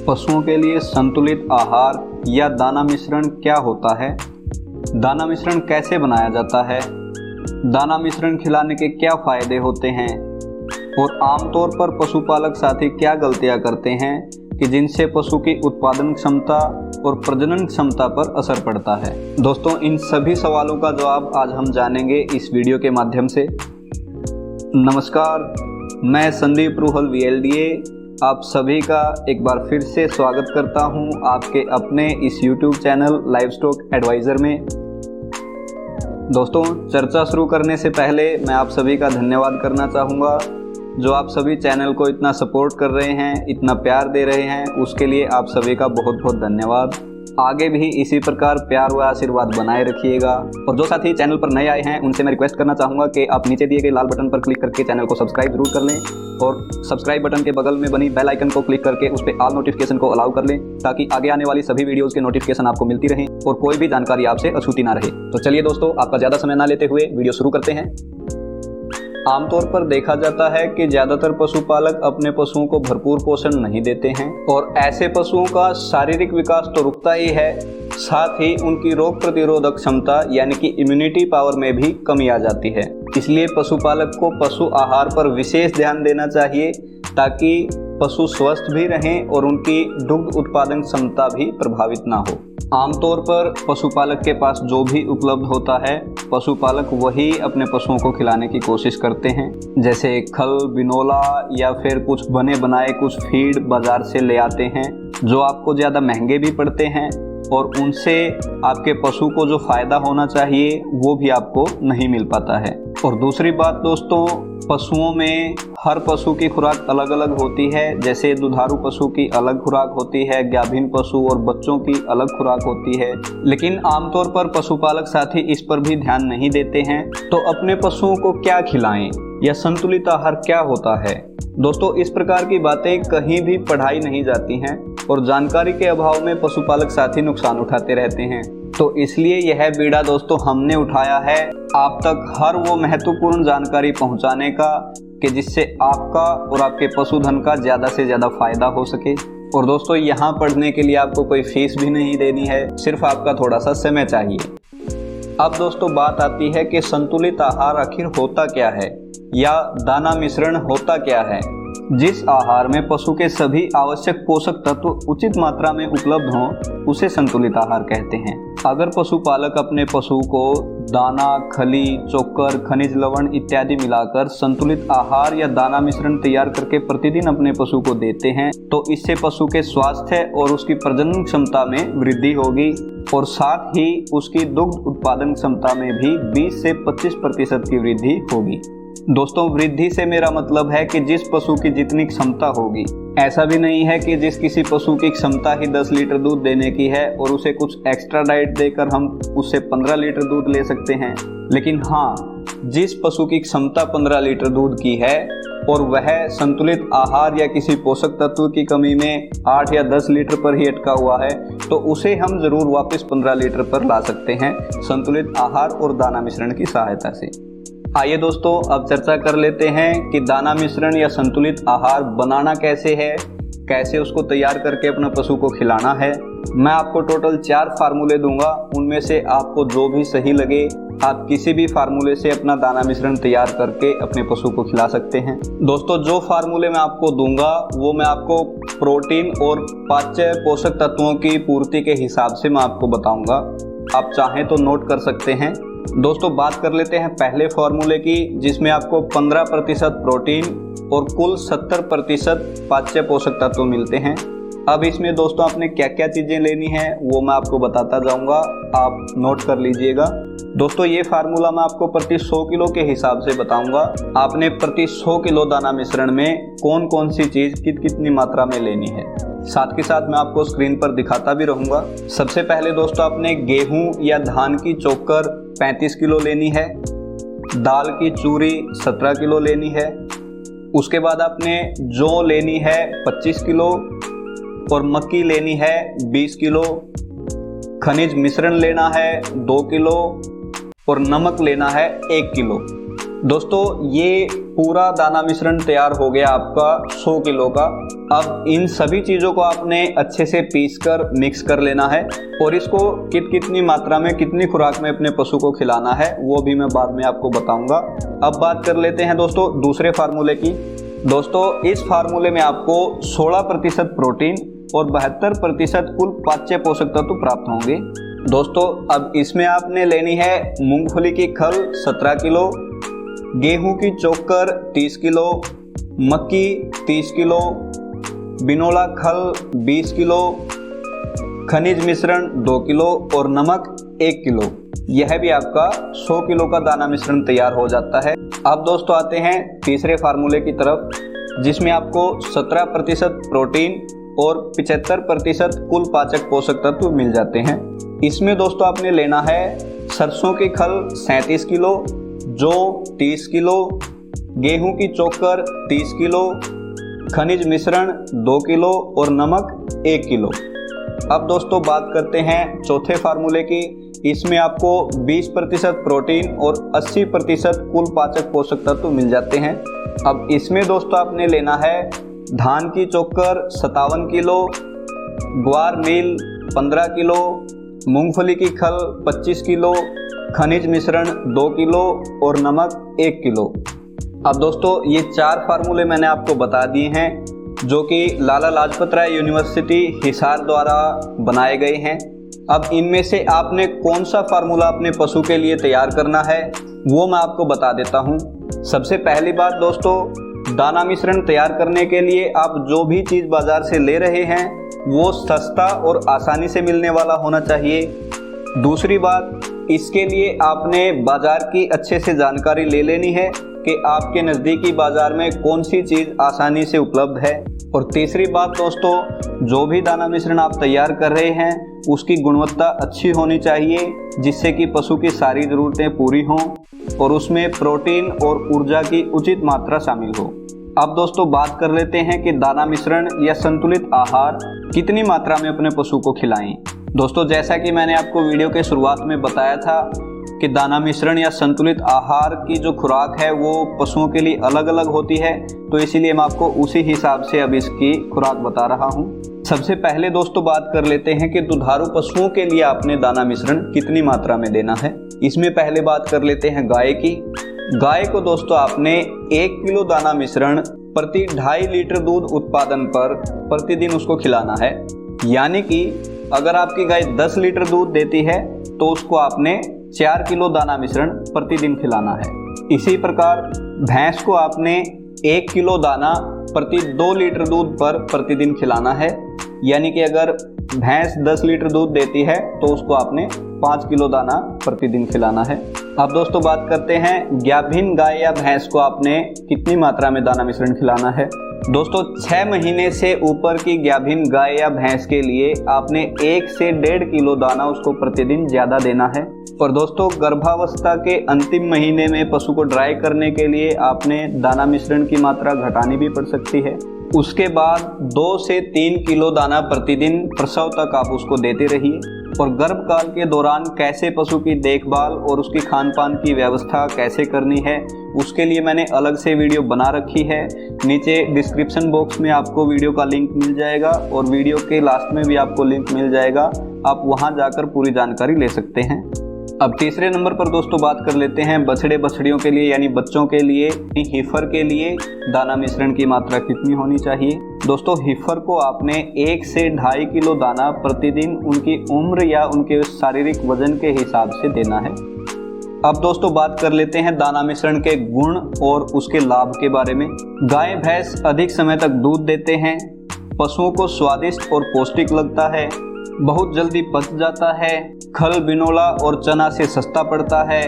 पशुओं के लिए संतुलित आहार या दाना मिश्रण क्या होता है? दाना मिश्रण कैसे बनाया जाता है? दाना मिश्रण खिलाने के क्या फायदे होते हैं? और आमतौर पर पशुपालक साथी क्या गलतियां करते हैं कि जिनसे पशु की उत्पादन क्षमता और प्रजनन क्षमता पर असर पड़ता है? दोस्तों, इन सभी सवालों का जवाब आज हम जानेंगे इस वीडियो के माध्यम से। नमस्कार, मैं संदीप रूहल VLDA आप सभी का एक बार फिर से स्वागत करता हूं आपके अपने इस YouTube चैनल लाइवस्टॉक एडवाइज़र में। दोस्तों, चर्चा शुरू करने से पहले मैं आप सभी का धन्यवाद करना चाहूँगा। जो आप सभी चैनल को इतना सपोर्ट कर रहे हैं, इतना प्यार दे रहे हैं, उसके लिए आप सभी का बहुत बहुत धन्यवाद। आगे भी इसी प्रकार प्यार व आशीर्वाद बनाए रखिएगा। और जो साथी चैनल पर नए आए हैं उनसे मैं रिक्वेस्ट करना चाहूँगा कि आप नीचे दिए गए लाल बटन पर क्लिक करके चैनल को सब्सक्राइब जरूर कर लें और सब्सक्राइब बटन के बगल में बनी बेल आइकन को क्लिक करके उस पर ऑल नोटिफिकेशन को अलाउ कर लें, ताकि आगे आने वाली सभी वीडियोज़ के नोटिफिकेशन आपको मिलती रहें और कोई भी जानकारी आपसे अछूती ना रहे। तो चलिए दोस्तों, आपका ज़्यादा समय ना लेते हुए वीडियो शुरू करते हैं। आमतौर पर देखा जाता है कि ज़्यादातर पशुपालक अपने पशुओं को भरपूर पोषण नहीं देते हैं और ऐसे पशुओं का शारीरिक विकास तो रुकता ही है, साथ ही उनकी रोग प्रतिरोधक क्षमता यानी कि इम्यूनिटी पावर में भी कमी आ जाती है। इसलिए पशुपालक को पशु आहार पर विशेष ध्यान देना चाहिए ताकि पशु स्वस्थ भी रहें और उनकी दुग्ध उत्पादन क्षमता भी प्रभावित ना हो। आमतौर पर पशुपालक के पास जो भी उपलब्ध होता है, पशुपालक वही अपने पशुओं को खिलाने की कोशिश करते हैं। जैसे खल, बिनोला या फिर कुछ बने बनाए कुछ फीड बाजार से ले आते हैं, जो आपको ज़्यादा महंगे भी पड़ते हैं और उनसे आपके पशु को जो फ़ायदा होना चाहिए वो भी आपको नहीं मिल पाता है। और दूसरी बात दोस्तों, पशुओं में हर पशु की खुराक अलग अलग होती है। जैसे दुधारू पशु की अलग खुराक होती है, गाभिन पशु और बच्चों की अलग खुराक होती है, लेकिन आमतौर पर पशुपालक साथी इस पर भी ध्यान नहीं देते हैं। तो अपने पशुओं को क्या खिलाएं या संतुलित आहार क्या होता है? दोस्तों, इस प्रकार की बातें कहीं भी पढ़ाई नहीं जाती हैं और जानकारी के अभाव में पशुपालक साथी नुकसान उठाते रहते हैं। तो इसलिए यह बीड़ा दोस्तों हमने उठाया है आप तक हर वो महत्वपूर्ण जानकारी पहुंचाने का कि जिससे आपका और आपके पशुधन का ज़्यादा से ज़्यादा फायदा हो सके। और दोस्तों, यहाँ पढ़ने के लिए आपको कोई फीस भी नहीं देनी है, सिर्फ आपका थोड़ा सा समय चाहिए। अब दोस्तों बात आती है कि संतुलित आहार आखिर होता क्या है या दाना मिश्रण होता क्या है। जिस आहार में पशु के सभी आवश्यक पोषक तत्व उचित मात्रा में उपलब्ध हों उसे संतुलित आहार कहते हैं। अगर पशुपालक अपने पशु को दाना, खली, चोकर, खनिज लवण इत्यादि मिलाकर संतुलित आहार या दाना मिश्रण तैयार करके प्रतिदिन अपने पशु को देते हैं तो इससे पशु के स्वास्थ्य और उसकी प्रजनन क्षमता में वृद्धि होगी और साथ ही उसकी दुग्ध उत्पादन क्षमता में भी 20 से 25% की वृद्धि होगी। दोस्तों, वृद्धि से मेरा मतलब है कि जिस पशु की जितनी क्षमता होगी। ऐसा भी नहीं है कि जिस किसी पशु की क्षमता ही 10 लीटर दूध देने की है और उसे कुछ एक्स्ट्रा डाइट देकर हम उससे 15 लीटर दूध ले सकते हैं। लेकिन हाँ, जिस पशु की क्षमता 15 लीटर दूध की है और वह संतुलित आहार या किसी पोषक तत्व की कमी में 8 या 10 लीटर पर ही अटका हुआ है, तो उसे हम जरूर वापस 15 लीटर पर ला सकते हैं संतुलित आहार और दाना मिश्रण की सहायता से। आइए दोस्तों, अब चर्चा कर लेते हैं कि दाना मिश्रण या संतुलित आहार बनाना कैसे है, कैसे उसको तैयार करके अपना पशु को खिलाना है। मैं आपको टोटल 4 फार्मूले दूंगा, उनमें से आपको जो भी सही लगे आप किसी भी फार्मूले से अपना दाना मिश्रण तैयार करके अपने पशु को खिला सकते हैं। दोस्तों, जो फार्मूले मैं आपको दूंगा वो मैं आपको प्रोटीन और पाच्य पोषक तत्वों की पूर्ति के हिसाब से मैं आपको बताऊंगा। आप चाहें तो नोट कर सकते हैं। दोस्तों, बात कर लेते हैं पहले फॉर्मूले की, जिसमें आपको 15% प्रोटीन और कुल 70% पाच्य पोषक तत्व मिलते हैं। अब इसमें दोस्तों आपने क्या क्या चीज़ें लेनी है वो मैं आपको बताता जाऊंगा, आप नोट कर लीजिएगा। दोस्तों, ये फार्मूला मैं आपको प्रति 100 किलो के हिसाब से बताऊंगा। आपने प्रति 100 किलो दाना मिश्रण में कौन कौन सी चीज़ कितनी मात्रा में लेनी है, साथ के साथ मैं आपको स्क्रीन पर दिखाता भी रहूँगा। सबसे पहले दोस्तों आपने गेहूं या धान की चोकर 35 किलो लेनी है, दाल की चूरी 17 किलो लेनी है, उसके बाद आपने जौ लेनी है 25 किलो और मक्की लेनी है 20 किलो, खनिज मिश्रण लेना है 2 किलो और नमक लेना है 1 किलो। दोस्तों ये पूरा दाना मिश्रण तैयार हो गया आपका 100 किलो का। अब इन सभी चीज़ों को आपने अच्छे से पीसकर मिक्स कर लेना है और इसको कितनी मात्रा में कितनी खुराक में अपने पशु को खिलाना है वो भी मैं बाद में आपको बताऊंगा। अब बात कर लेते हैं दोस्तों दूसरे फार्मूले की। दोस्तों इस फार्मूले में आपको 16% प्रोटीन और 72% कुल पाच्य पोषक तत्व प्राप्त होंगे। दोस्तों अब इसमें आपने लेनी है मूंगफली की खल 17 किलो, गेहूं की चोकर 30 किलो, मक्की 30 किलो, बिनोला खल 20 किलो, खनिज मिश्रण 2 किलो और नमक 1 किलो। यह भी आपका 100 किलो का दाना मिश्रण तैयार हो जाता है। अब दोस्तों आते हैं तीसरे फार्मूले की तरफ, जिसमें आपको 17% प्रोटीन और 75% कुल पाचक पोषक तत्व मिल जाते हैं। इसमें दोस्तों आपने लेना है सरसों की खल 37 किलो, जौ 30 किलो, गेहूं की चोकर 30 किलो, खनिज मिश्रण 2 किलो और नमक 1 किलो। अब दोस्तों बात करते हैं चौथे फार्मूले की। इसमें आपको 20% प्रोटीन और 80% कुल पाचक पोषक तत्व मिल जाते हैं। अब इसमें दोस्तों आपने लेना है धान की चोकर 57 किलो, ग्वार मील 15 किलो, मूंगफली की खल 25 किलो, खनिज मिश्रण 2 किलो और नमक 1 किलो। अब दोस्तों ये 4 फार्मूले मैंने आपको बता दिए हैं, जो कि लाला लाजपत राय यूनिवर्सिटी हिसार द्वारा बनाए गए हैं। अब इनमें से आपने कौन सा फार्मूला अपने पशु के लिए तैयार करना है वो मैं आपको बता देता हूँ। सबसे पहली बात दोस्तों, दाना मिश्रण तैयार करने के लिए आप जो भी चीज़ बाजार से ले रहे हैं वो सस्ता और आसानी से मिलने वाला होना चाहिए। दूसरी बात, इसके लिए आपने बाजार की अच्छे से जानकारी ले लेनी है कि आपके नज़दीकी बाजार में कौन सी चीज़ आसानी से उपलब्ध है। और तीसरी बात दोस्तों, जो भी दाना मिश्रण आप तैयार कर रहे हैं उसकी गुणवत्ता अच्छी होनी चाहिए, जिससे कि पशु की सारी ज़रूरतें पूरी हों और उसमें प्रोटीन और ऊर्जा की उचित मात्रा शामिल हो। अब दोस्तों बात कर लेते हैं कि दाना मिश्रण या संतुलित आहार कितनी मात्रा में अपने पशु को खिलाएं। दोस्तों जैसा कि मैंने आपको वीडियो के शुरुआत में बताया था कि दाना मिश्रण या संतुलित आहार की जो खुराक है वो पशुओं के लिए अलग अलग होती है, तो इसीलिए मैं आपको उसी हिसाब से अब इसकी खुराक बता रहा हूँ। सबसे पहले दोस्तों बात कर लेते हैं कि दुधारू पशुओं के लिए आपने दाना मिश्रण कितनी मात्रा में देना है। इसमें पहले बात कर लेते हैं गाय की। गाय को दोस्तों आपने 1 किलो दाना मिश्रण प्रति 2.5 लीटर दूध उत्पादन पर प्रतिदिन उसको खिलाना है। यानी कि अगर आपकी गाय 10 लीटर दूध देती है तो उसको आपने 4 किलो दाना मिश्रण प्रतिदिन खिलाना है। इसी प्रकार भैंस को आपने 1 किलो दाना प्रति 2 लीटर दूध पर प्रतिदिन खिलाना है। यानी कि अगर भैंस 10 लीटर दूध देती है तो उसको आपने 5 किलो दाना प्रतिदिन खिलाना है। अब दोस्तों बात करते हैं गाभिन गाय या भैंस को आपने कितनी मात्रा में दाना मिश्रण खिलाना है। दोस्तों 6 महीने से ऊपर की गाभिन गाय या भैंस के लिए आपने 1 से 1.5 किलो दाना उसको प्रतिदिन ज़्यादा देना है। और दोस्तों गर्भावस्था के अंतिम महीने में पशु को ड्राई करने के लिए आपने दाना मिश्रण की मात्रा घटानी भी पड़ सकती है। उसके बाद 2 से 3 किलो दाना प्रतिदिन प्रसव तक आप उसको देते रहिए। और गर्भकाल के दौरान कैसे पशु की देखभाल और उसकी खान पान की व्यवस्था कैसे करनी है उसके लिए मैंने अलग से वीडियो बना रखी है। नीचे डिस्क्रिप्शन बॉक्स में आपको वीडियो का लिंक मिल जाएगा और वीडियो के लास्ट में भी आपको लिंक मिल जाएगा, आप वहां जाकर पूरी जानकारी ले सकते हैं। अब तीसरे नंबर पर दोस्तों बात कर लेते हैं बछड़े बछड़ियों के लिए यानी बच्चों के लिए हीफर के लिए दाना मिश्रण की मात्रा कितनी होनी चाहिए। दोस्तों हीफर को आपने 1 से 2.5 किलो दाना प्रतिदिन उनकी उम्र या उनके शारीरिक वजन के हिसाब से देना है। अब दोस्तों बात कर लेते हैं दाना मिश्रण के गुण और उसके लाभ के बारे में। गाय भैंस अधिक समय तक दूध देते हैं, पशुओं को स्वादिष्ट और पौष्टिक लगता है, बहुत जल्दी पच जाता है, खल बिनोला और चना से सस्ता पड़ता है,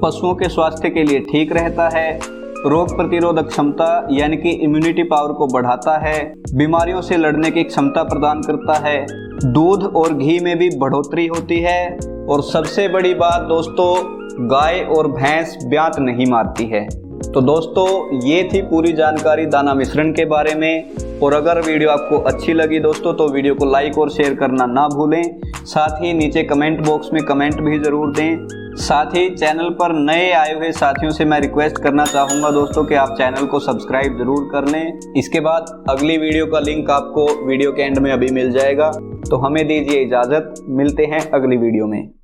पशुओं के स्वास्थ्य के लिए ठीक रहता है, रोग प्रतिरोधक क्षमता यानी कि इम्यूनिटी पावर को बढ़ाता है, बीमारियों से लड़ने की क्षमता प्रदान करता है, दूध और घी में भी बढ़ोतरी होती है और सबसे बड़ी बात दोस्तों गाय और भैंस ब्यात नहीं मारती है। तो दोस्तों ये थी पूरी जानकारी दाना मिश्रण के बारे में। और अगर वीडियो आपको अच्छी लगी दोस्तों तो वीडियो को लाइक और शेयर करना ना भूलें। साथ ही नीचे कमेंट बॉक्स में कमेंट भी ज़रूर दें साथ ही चैनल पर नए आए हुए साथियों से मैं रिक्वेस्ट करना चाहूँगा दोस्तों कि आप चैनल को सब्सक्राइब जरूर कर लें। इसके बाद अगली वीडियो का लिंक आपको वीडियो के एंड में अभी मिल जाएगा। तो हमें दीजिए इजाज़त, मिलते हैं अगली वीडियो में।